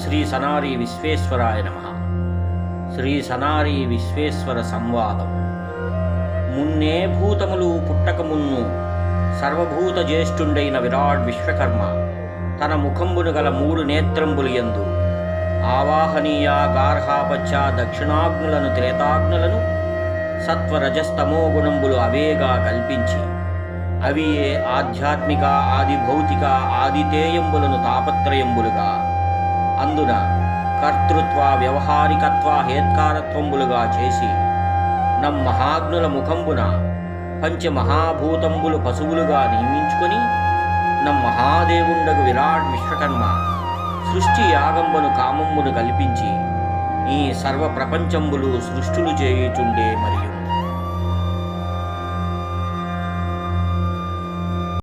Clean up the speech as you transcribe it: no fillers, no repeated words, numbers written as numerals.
శ్రీ సనారి విశ్వేశ్వరాయ నమః. శ్రీ సనారి విశ్వేశ్వర సంవాదం. మున్నే భూతములు పుట్టకమున్ను సర్వభూత జ్యేష్ఠుండైన విరాట్ విశ్వకర్మ తన ముఖంబును గల 3 నేత్రంబులు యందు ఆవాహనీయ గార్హాపచ్చ దక్షిణాగ్నులను త్రేతాగ్నులను సత్వరజస్తమో గుణంబులు అవేగా కల్పించి అవియే ఆధ్యాత్మిక ఆది భౌతిక ఆదితేయంబులను తాపత్రయంబులుగా అందున కర్తృత్వ వ్యవహారికత్వ హేత్కారత్వంబులుగా చేసి మహాగ్నుల ముఖంబున పంచమహాభూతంబులు పశువులుగా నియమించుకొని మహాదేవుండగు విరాట్ విశ్వకర్మ సృష్టి యాగంబను కామంబును కల్పించి ఈ సర్వ ప్రపంచంబులు సృష్టులు చేయుచుండే మరియు